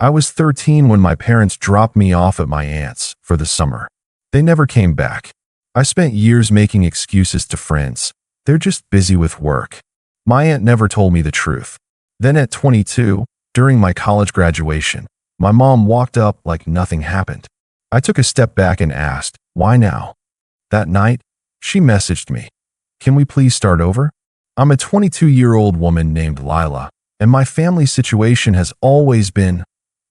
I was 13 when my parents dropped me off at my aunt's for the summer. They never came back. I spent years making excuses to friends. They're just busy with work. My aunt never told me the truth. Then at 22, during my college graduation, my mom walked up like nothing happened. I took a step back and asked, "Why now?" That night, she messaged me, "Can we please start over?" I'm a 22-year-old woman named Lila, and my family situation has always been,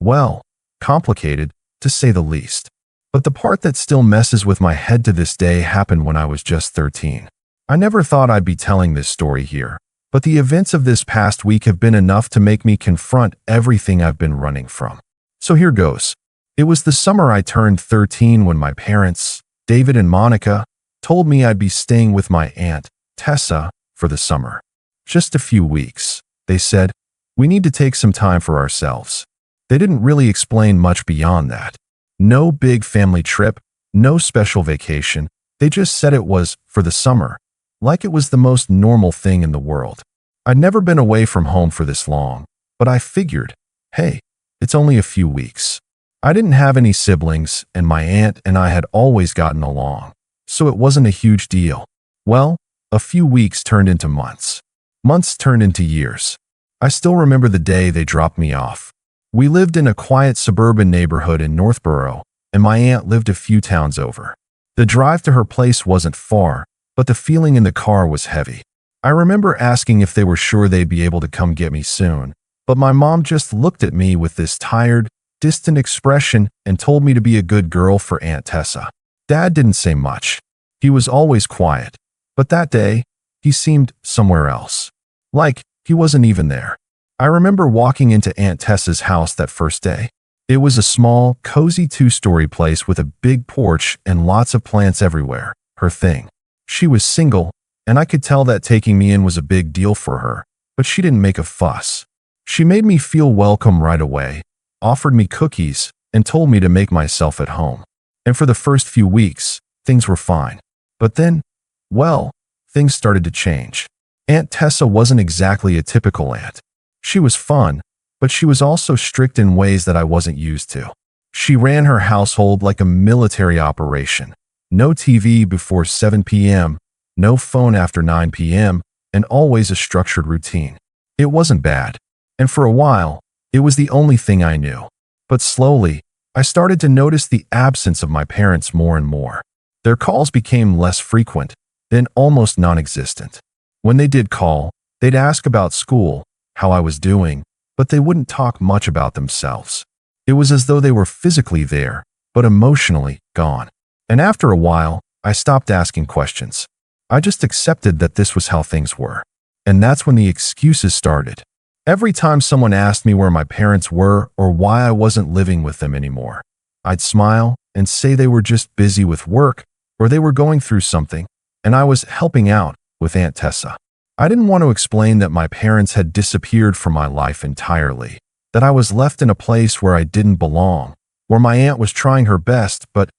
well, complicated, to say the least. But the part that still messes with my head to this day happened when I was just 13. I never thought I'd be telling this story here, but the events of this past week have been enough to make me confront everything I've been running from. So here goes. It was the summer I turned 13 when my parents, David and Monica, told me I'd be staying with my aunt, Tessa, for the summer. Just a few weeks, they said. We need to take some time for ourselves. They didn't really explain much beyond that. No big family trip, no special vacation. They just said it was for the summer, like it was the most normal thing in the world. I'd never been away from home for this long, but I figured, hey, it's only a few weeks. I didn't have any siblings, and my aunt and I had always gotten along, so it wasn't a huge deal. Well, a few weeks turned into months. Months turned into years. I still remember the day they dropped me off. We lived in a quiet suburban neighborhood in Northborough, and my aunt lived a few towns over. The drive to her place wasn't far, but the feeling in the car was heavy. I remember asking if they were sure they'd be able to come get me soon, but my mom just looked at me with this tired, distant expression and told me to be a good girl for Aunt Tessa. Dad didn't say much. He was always quiet, but that day, he seemed somewhere else. Like he wasn't even there. I remember walking into Aunt Tessa's house that first day. It was a small, cozy two-story place with a big porch and lots of plants everywhere, her thing. She was single, and I could tell that taking me in was a big deal for her, but she didn't make a fuss. She made me feel welcome right away, offered me cookies, and told me to make myself at home. And for the first few weeks, things were fine. But then, well, things started to change. Aunt Tessa wasn't exactly a typical aunt. She was fun, but she was also strict in ways that I wasn't used to. She ran her household like a military operation. No TV before 7 p.m., no phone after 9 p.m., and always a structured routine. It wasn't bad, and for a while, it was the only thing I knew. But slowly, I started to notice the absence of my parents more and more. Their calls became less frequent, then almost non-existent. When they did call, they'd ask about school, how I was doing, but they wouldn't talk much about themselves. It was as though they were physically there, but emotionally gone. And after a while, I stopped asking questions. I just accepted that this was how things were. And that's when the excuses started. Every time someone asked me where my parents were or why I wasn't living with them anymore, I'd smile and say they were just busy with work or they were going through something, and I was helping out with Aunt Tessa. I didn't want to explain that my parents had disappeared from my life entirely, that I was left in a place where I didn't belong, where my aunt was trying her best, but,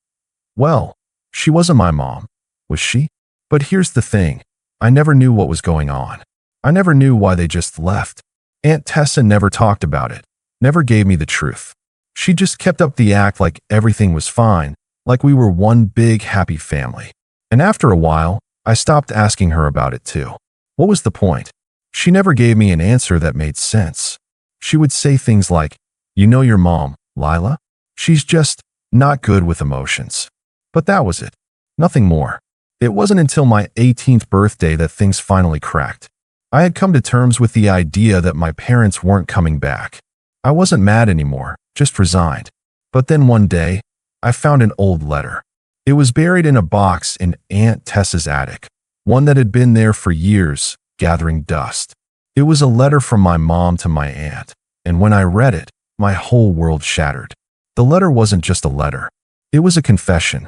well, she wasn't my mom, was she? But here's the thing, I never knew what was going on. I never knew why they just left. Aunt Tessa never talked about it, never gave me the truth. She just kept up the act like everything was fine, like we were one big happy family. And after a while, I stopped asking her about it too. What was the point? She never gave me an answer that made sense. She would say things like, "You know your mom, Lila? She's just not good with emotions." But that was it. Nothing more. It wasn't until my 18th birthday that things finally cracked. I had come to terms with the idea that my parents weren't coming back. I wasn't mad anymore, just resigned. But then one day, I found an old letter. It was buried in a box in Aunt Tessa's attic, one that had been there for years, gathering dust. It was a letter from my mom to my aunt, and when I read it, my whole world shattered. The letter wasn't just a letter. It was a confession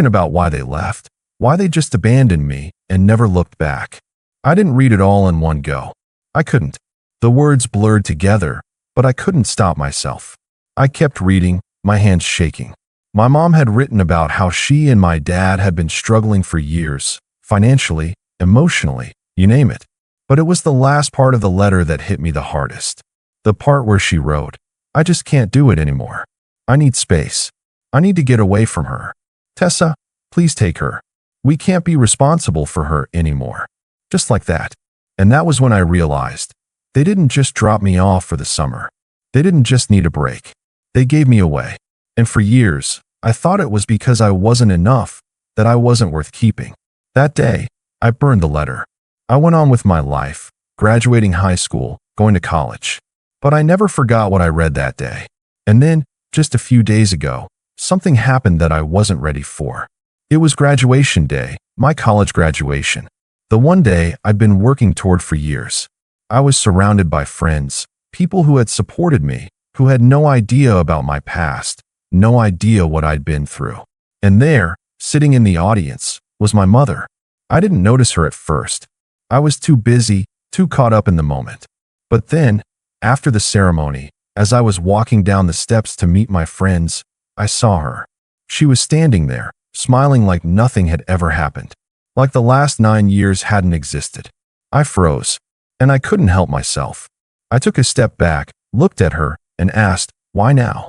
about why they left, why they just abandoned me and never looked back. I didn't read it all in one go. I couldn't. The words blurred together, but I couldn't stop myself. I kept reading, my hands shaking. My mom had written about how she and my dad had been struggling for years, financially, emotionally, you name it. But it was the last part of the letter that hit me the hardest. The part where she wrote, I just can't do it anymore. I need space. I need to get away from her. Tessa, please take her. We can't be responsible for her anymore. Just like that. And that was when I realized they didn't just drop me off for the summer. They didn't just need a break. They gave me away. And for years, I thought it was because I wasn't enough, that I wasn't worth keeping. That day, I burned the letter. I went on with my life, graduating high school, going to college. But I never forgot what I read that day. And then, just a few days ago, something happened that I wasn't ready for. It was graduation day, my college graduation. The one day I'd been working toward for years. I was surrounded by friends, people who had supported me, who had no idea about my past, no idea what I'd been through. And there, sitting in the audience, was my mother. I didn't notice her at first. I was too busy, too caught up in the moment. But then, after the ceremony, as I was walking down the steps to meet my friends, I saw her. She was standing there, smiling like nothing had ever happened, like the last 9 years hadn't existed. I froze, and I couldn't help myself. I took a step back, looked at her, and asked, "Why now?"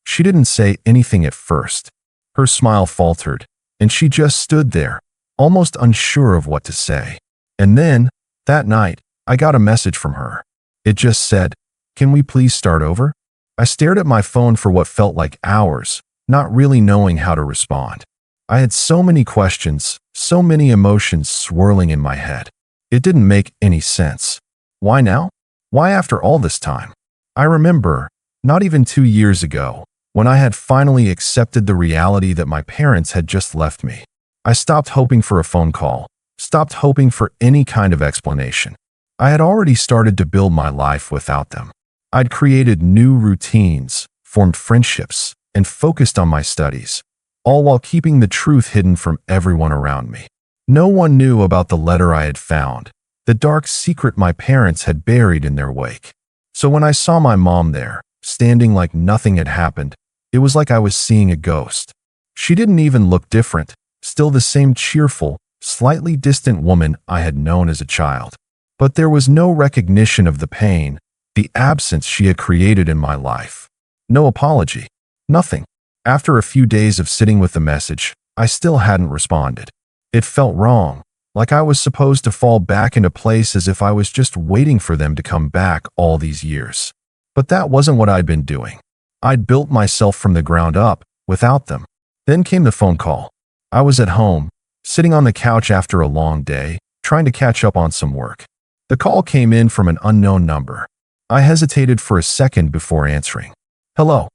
She didn't say anything at first. Her smile faltered, and she just stood there, almost unsure of what to say. And then, that night, I got a message from her. It just said, "Can we please start over?" I stared at my phone for what felt like hours, not really knowing how to respond. I had so many questions, so many emotions swirling in my head. It didn't make any sense. Why now? Why after all this time? I remember, not even 2 years ago, when I had finally accepted the reality that my parents had just left me. I stopped hoping for a phone call, stopped hoping for any kind of explanation. I had already started to build my life without them. I'd created new routines, formed friendships, and focused on my studies, all while keeping the truth hidden from everyone around me. No one knew about the letter I had found, the dark secret my parents had buried in their wake. So when I saw my mom there, standing like nothing had happened, it was like I was seeing a ghost. She didn't even look different, still the same cheerful, slightly distant woman I had known as a child. But there was no recognition of the pain, the absence she had created in my life. No apology. Nothing. After a few days of sitting with the message, I still hadn't responded. It felt wrong, like I was supposed to fall back into place as if I was just waiting for them to come back all these years. But that wasn't what I'd been doing. I'd built myself from the ground up, without them. Then came the phone call. I was at home, sitting on the couch after a long day, trying to catch up on some work. The call came in from an unknown number. I hesitated for a second before answering. "Hello.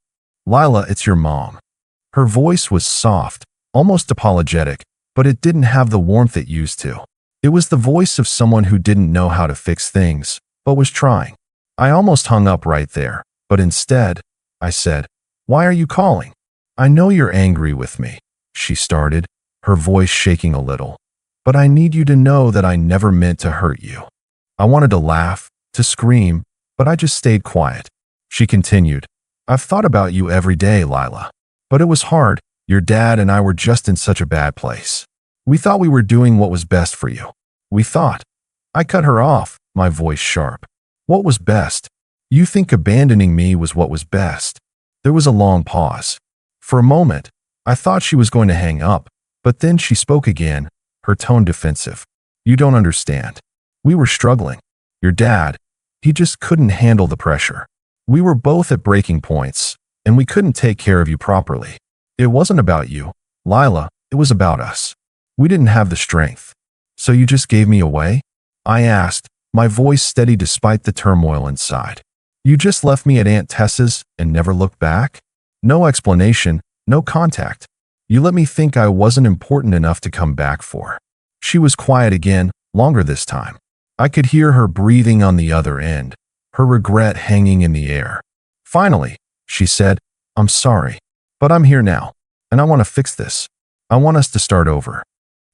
Lila, it's your mom." Her voice was soft, almost apologetic, but it didn't have the warmth it used to. It was the voice of someone who didn't know how to fix things, but was trying. I almost hung up right there, but instead, I said, "Why are you calling?" "I know you're angry with me," she started, her voice shaking a little. "But I need you to know that I never meant to hurt you." I wanted to laugh, to scream, but I just stayed quiet. She continued, "I've thought about you every day, Lila. But it was hard. Your dad and I were just in such a bad place. We thought we were doing what was best for you. We thought." I cut her off, my voice sharp. "What was best? You think abandoning me was what was best?" There was a long pause. For a moment, I thought she was going to hang up, but then she spoke again, her tone defensive. "You don't understand. We were struggling. Your dad, he just couldn't handle the pressure. We were both at breaking points, and we couldn't take care of you properly. It wasn't about you, Lila, it was about us. We didn't have the strength. So you just gave me away?" I asked, my voice steady despite the turmoil inside. "You just left me at Aunt Tessa's and never looked back? No explanation, no contact. You let me think I wasn't important enough to come back for." She was quiet again, longer this time. I could hear her breathing on the other end, her regret hanging in the air. Finally, she said, "I'm sorry, but I'm here now, and I want to fix this. I want us to start over."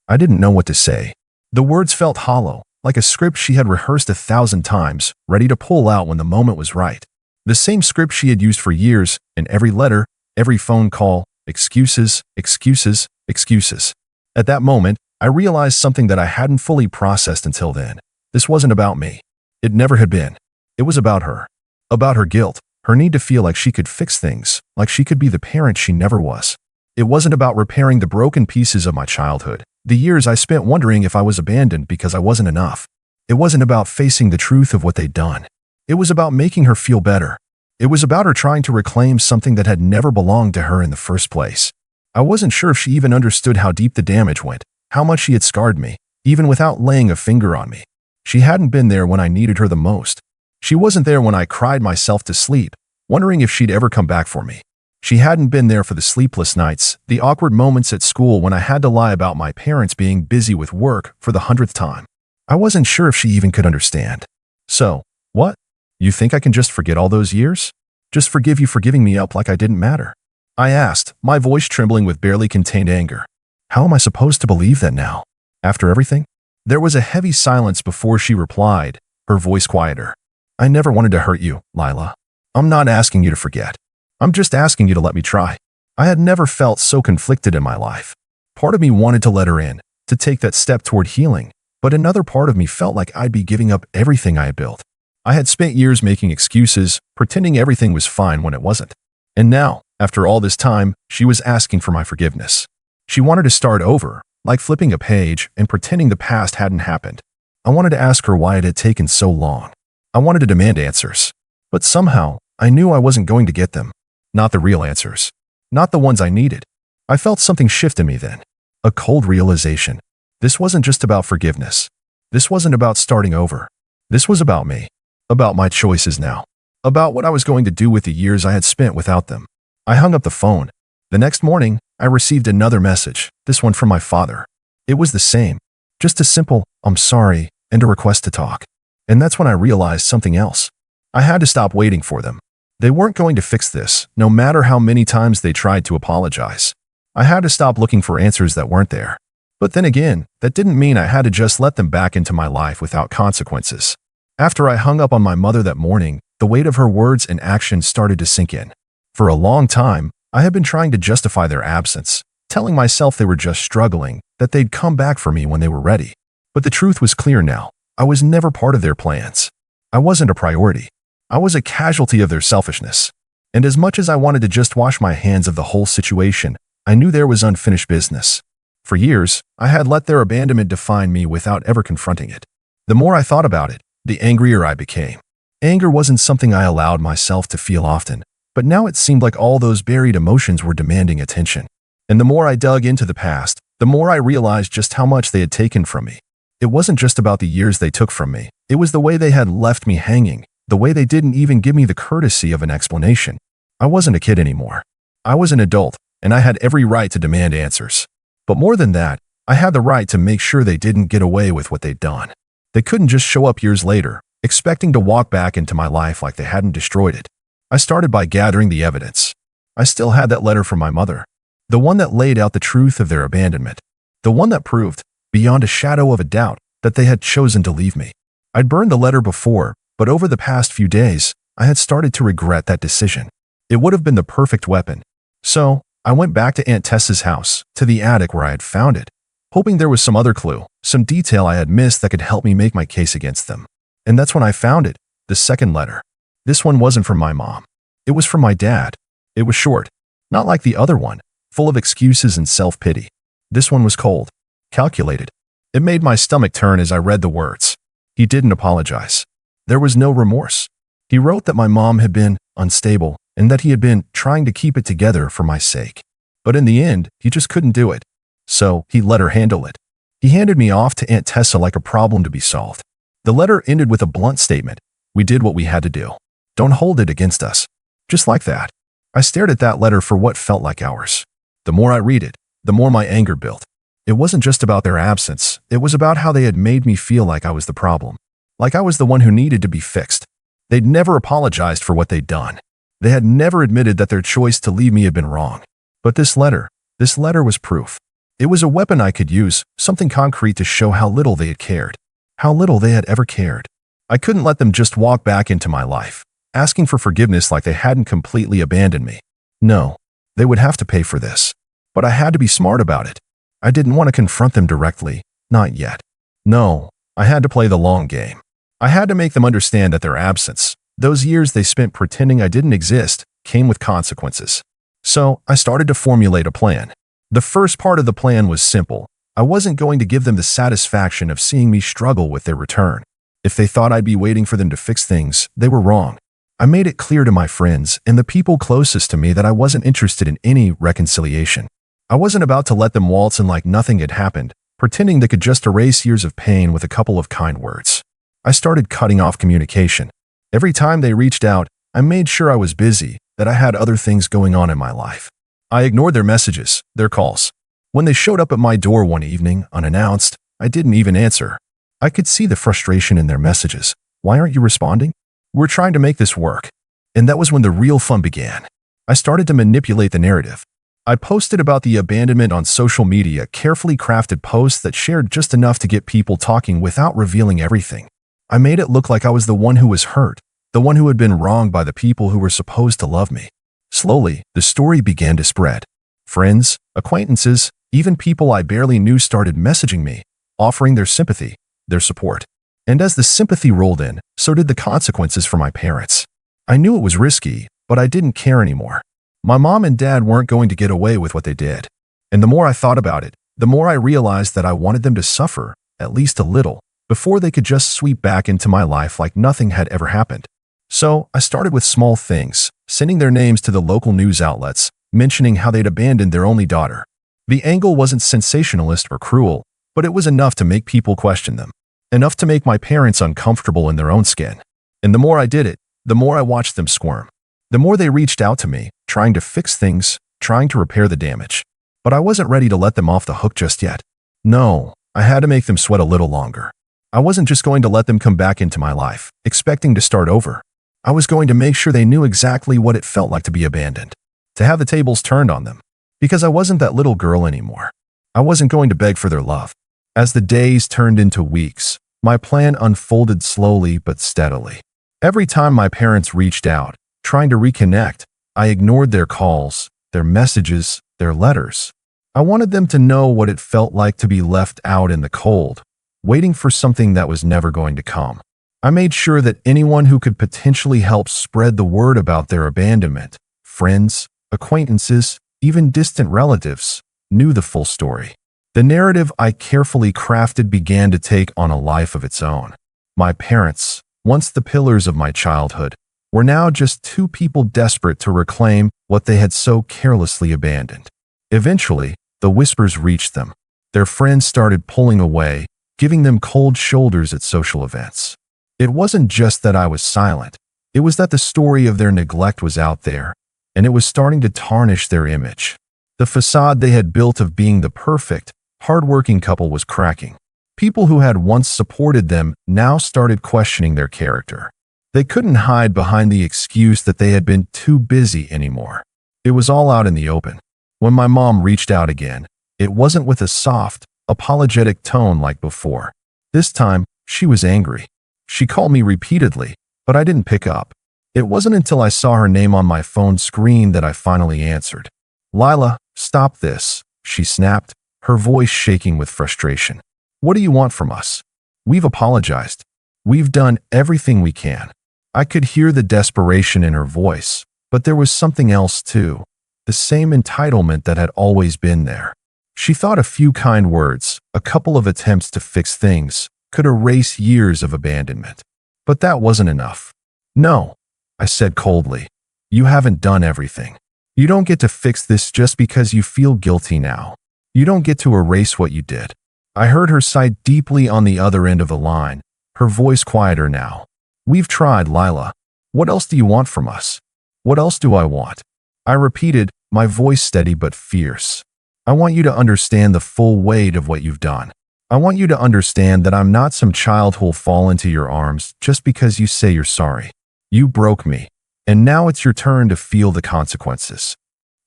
I didn't know what to say. The words felt hollow, like a script she had rehearsed 1,000 times, ready to pull out when the moment was right. The same script she had used for years, in every letter, every phone call, excuses, excuses, excuses. At that moment, I realized something that I hadn't fully processed until then. This wasn't about me. It never had been. It was about her. About her guilt, Her need to feel like she could fix things, like she could be the parent she never was. It wasn't about repairing the broken pieces of my childhood, the years I spent wondering if I was abandoned because I wasn't enough. It wasn't about facing the truth of what they'd done. It was about making her feel better. It was about her trying to reclaim something that had never belonged to her in the first place. I wasn't sure if she even understood how deep the damage went, how much she had scarred me, even without laying a finger on me. She hadn't been there when I needed her the most. She wasn't there when I cried myself to sleep, wondering if she'd ever come back for me. She hadn't been there for the sleepless nights, the awkward moments at school when I had to lie about my parents being busy with work for the 100th time. I wasn't sure if she even could understand. So, what? You think I can just forget all those years? Just forgive you for giving me up like I didn't matter? I asked, my voice trembling with barely contained anger. How am I supposed to believe that now? After everything? There was a heavy silence before she replied, her voice quieter. I never wanted to hurt you, Lila. I'm not asking you to forget. I'm just asking you to let me try. I had never felt so conflicted in my life. Part of me wanted to let her in, to take that step toward healing, but another part of me felt like I'd be giving up everything I had built. I had spent years making excuses, pretending everything was fine when it wasn't. And now, after all this time, she was asking for my forgiveness. She wanted to start over, like flipping a page and pretending the past hadn't happened. I wanted to ask her why it had taken so long. I wanted to demand answers. But somehow, I knew I wasn't going to get them. Not the real answers. Not the ones I needed. I felt something shift in me then. A cold realization. This wasn't just about forgiveness. This wasn't about starting over. This was about me. About my choices now. About what I was going to do with the years I had spent without them. I hung up the phone. The next morning, I received another message, this one from my father. It was the same. Just a simple, I'm sorry, and a request to talk. And that's when I realized something else. I had to stop waiting for them. They weren't going to fix this, no matter how many times they tried to apologize. I had to stop looking for answers that weren't there. But then again, that didn't mean I had to just let them back into my life without consequences. After I hung up on my mother that morning, the weight of her words and actions started to sink in. For a long time, I had been trying to justify their absence, telling myself they were just struggling, that they'd come back for me when they were ready. But the truth was clear now. I was never part of their plans. I wasn't a priority. I was a casualty of their selfishness. And as much as I wanted to just wash my hands of the whole situation, I knew there was unfinished business. For years, I had let their abandonment define me without ever confronting it. The more I thought about it, the angrier I became. Anger wasn't something I allowed myself to feel often, but now it seemed like all those buried emotions were demanding attention. And the more I dug into the past, the more I realized just how much they had taken from me. It wasn't just about the years they took from me. It was the way they had left me hanging, the way they didn't even give me the courtesy of an explanation. I wasn't a kid anymore. I was an adult, and I had every right to demand answers. But more than that, I had the right to make sure they didn't get away with what they'd done. They couldn't just show up years later, expecting to walk back into my life like they hadn't destroyed it. I started by gathering the evidence. I still had that letter from my mother, the one that laid out the truth of their abandonment, the one that proved, beyond a shadow of a doubt, that they had chosen to leave me. I'd burned the letter before, but over the past few days, I had started to regret that decision. It would have been the perfect weapon. So, I went back to Aunt Tessa's house, to the attic where I had found it, hoping there was some other clue, some detail I had missed that could help me make my case against them. And that's when I found it, the second letter. This one wasn't from my mom. It was from my dad. It was short, not like the other one, full of excuses and self-pity. This one was cold, calculated. It made my stomach turn as I read the words. He didn't apologize. There was no remorse. He wrote that my mom had been unstable and that he had been trying to keep it together for my sake. But in the end, he just couldn't do it. So he let her handle it. He handed me off to Aunt Tessa like a problem to be solved. The letter ended with a blunt statement. We did what we had to do. Don't hold it against us. Just like that. I stared at that letter for what felt like hours. The more I read it, the more my anger built. It wasn't just about their absence. It was about how they had made me feel like I was the problem. Like I was the one who needed to be fixed. They'd never apologized for what they'd done. They had never admitted that their choice to leave me had been wrong. But this letter was proof. It was a weapon I could use, something concrete to show how little they had cared. How little they had ever cared. I couldn't let them just walk back into my life, asking for forgiveness like they hadn't completely abandoned me. No, they would have to pay for this. But I had to be smart about it. I didn't want to confront them directly, not yet. No, I had to play the long game. I had to make them understand that their absence, Those years they spent pretending I didn't exist came with consequences. So I started to formulate a plan. The first part of the plan was simple. I wasn't going to give them the satisfaction of seeing me struggle with their return. If they thought I'd be waiting for them to fix things, they were wrong. I made it clear to my friends and the people closest to me that I wasn't interested in any reconciliation. I wasn't about to let them waltz in like nothing had happened, pretending they could just erase years of pain with a couple of kind words. I started cutting off communication. Every time they reached out, I made sure I was busy, that I had other things going on in my life. I ignored their messages, their calls. When they showed up at my door one evening, unannounced, I didn't even answer. I could see the frustration in their messages. Why aren't you responding? We're trying to make this work. And that was when the real fun began. I started to manipulate the narrative. I posted about the abandonment on social media, carefully crafted posts that shared just enough to get people talking without revealing everything. I made it look like I was the one who was hurt, the one who had been wronged by the people who were supposed to love me. Slowly, the story began to spread. Friends, acquaintances, even people I barely knew started messaging me, offering their sympathy, their support. And as the sympathy rolled in, so did the consequences for my parents. I knew it was risky, but I didn't care anymore. My mom and dad weren't going to get away with what they did. And the more I thought about it, the more I realized that I wanted them to suffer, at least a little, before they could just sweep back into my life like nothing had ever happened. So I started with small things, sending their names to the local news outlets, mentioning how they'd abandoned their only daughter. The angle wasn't sensationalist or cruel, but it was enough to make people question them. Enough to make my parents uncomfortable in their own skin. And the more I did it, the more I watched them squirm. The more they reached out to me, trying to fix things, trying to repair the damage. But I wasn't ready to let them off the hook just yet. No, I had to make them sweat a little longer. I wasn't just going to let them come back into my life, expecting to start over. I was going to make sure they knew exactly what it felt like to be abandoned, to have the tables turned on them. Because I wasn't that little girl anymore. I wasn't going to beg for their love. As the days turned into weeks, my plan unfolded slowly but steadily. Every time my parents reached out, trying to reconnect, I ignored their calls, their messages, their letters. I wanted them to know what it felt like to be left out in the cold, waiting for something that was never going to come. I made sure that anyone who could potentially help spread the word about their abandonment, friends, acquaintances, even distant relatives, knew the full story. The narrative I carefully crafted began to take on a life of its own. My parents, once the pillars of my childhood, were now just two people desperate to reclaim what they had so carelessly abandoned. Eventually, the whispers reached them. Their friends started pulling away, giving them cold shoulders at social events. It wasn't just that I was silent. It was that the story of their neglect was out there, and it was starting to tarnish their image. The facade they had built of being the perfect, hardworking couple was cracking. People who had once supported them now started questioning their character. They couldn't hide behind the excuse that they had been too busy anymore. It was all out in the open. When my mom reached out again, it wasn't with a soft, apologetic tone like before. This time, she was angry. She called me repeatedly, but I didn't pick up. It wasn't until I saw her name on my phone screen that I finally answered. "Lila, stop this," she snapped, her voice shaking with frustration. "What do you want from us? We've apologized. We've done everything we can." I could hear the desperation in her voice, but there was something else too, the same entitlement that had always been there. She thought a few kind words, a couple of attempts to fix things, could erase years of abandonment. But that wasn't enough. "No," I said coldly. "You haven't done everything. You don't get to fix this just because you feel guilty now. You don't get to erase what you did." I heard her sigh deeply on the other end of the line, her voice quieter now. "We've tried, Lila. What else do you want from us?" "What else do I want?" I repeated, my voice steady but fierce. "I want you to understand the full weight of what you've done. I want you to understand that I'm not some child who'll fall into your arms just because you say you're sorry. You broke me, and now it's your turn to feel the consequences."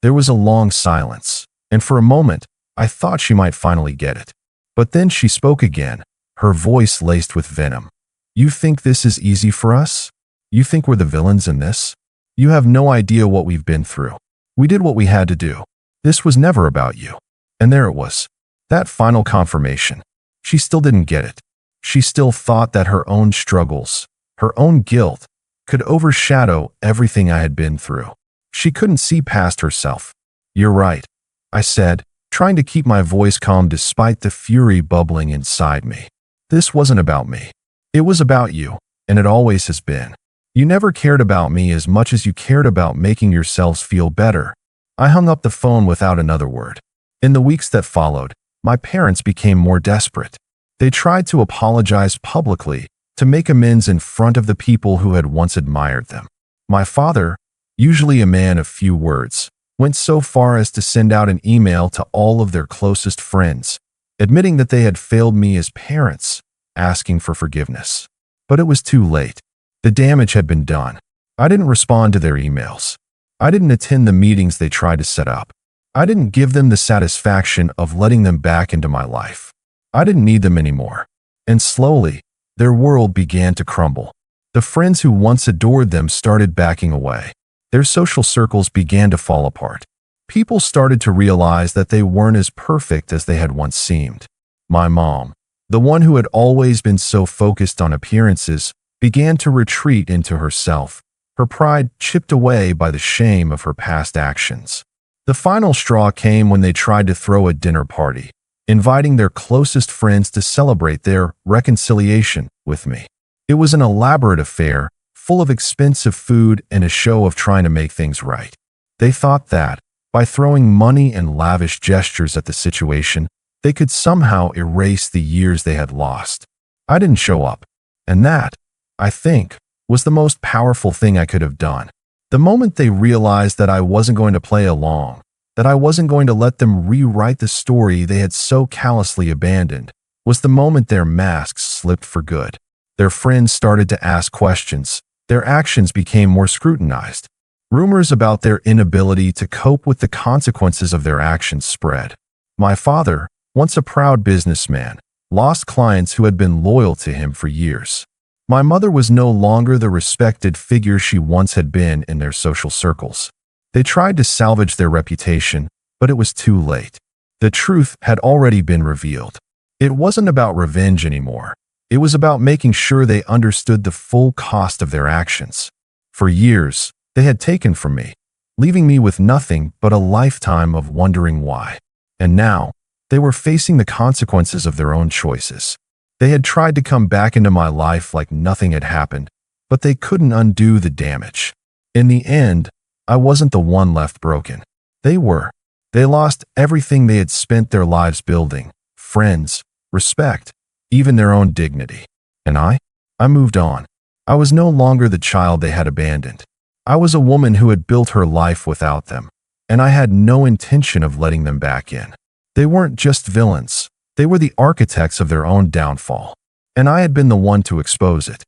There was a long silence, and for a moment, I thought she might finally get it. But then she spoke again, her voice laced with venom. "You think this is easy for us? You think we're the villains in this? You have no idea what we've been through. We did what we had to do. This was never about you." And there it was. That final confirmation. She still didn't get it. She still thought that her own struggles, her own guilt, could overshadow everything I had been through. She couldn't see past herself. "You're right," I said, trying to keep my voice calm despite the fury bubbling inside me. "This wasn't about me. It was about you, and it always has been. You never cared about me as much as you cared about making yourselves feel better." I hung up the phone without another word. In the weeks that followed, my parents became more desperate. They tried to apologize publicly, to make amends in front of the people who had once admired them. My father, usually a man of few words, went so far as to send out an email to all of their closest friends, admitting that they had failed me as parents, asking for forgiveness. But it was too late. The damage had been done. I didn't respond to their emails. I didn't attend the meetings they tried to set up. I didn't give them the satisfaction of letting them back into my life. I didn't need them anymore. And slowly, their world began to crumble. The friends who once adored them started backing away. Their social circles began to fall apart. People started to realize that they weren't as perfect as they had once seemed. My mom, the one who had always been so focused on appearances, began to retreat into herself, her pride chipped away by the shame of her past actions. The final straw came when they tried to throw a dinner party, inviting their closest friends to celebrate their reconciliation with me. It was an elaborate affair, full of expensive food and a show of trying to make things right. They thought that, by throwing money and lavish gestures at the situation, they could somehow erase the years they had lost. I didn't show up, and that, I think, was the most powerful thing I could have done. The moment they realized that I wasn't going to play along, that I wasn't going to let them rewrite the story they had so callously abandoned, was the moment their masks slipped for good. Their friends started to ask questions. Their actions became more scrutinized. Rumors about their inability to cope with the consequences of their actions spread. My father, once a proud businessman, lost clients who had been loyal to him for years. My mother was no longer the respected figure she once had been in their social circles. They tried to salvage their reputation, but it was too late. The truth had already been revealed. It wasn't about revenge anymore. It was about making sure they understood the full cost of their actions. For years, they had taken from me, leaving me with nothing but a lifetime of wondering why. And now, they were facing the consequences of their own choices. They had tried to come back into my life like nothing had happened, but they couldn't undo the damage. In the end, I wasn't the one left broken. They were. They lost everything they had spent their lives building: friends, respect, even their own dignity. And I moved on. I was no longer the child they had abandoned. I was a woman who had built her life without them, and I had no intention of letting them back in. They weren't just villains. They were the architects of their own downfall, and I had been the one to expose it.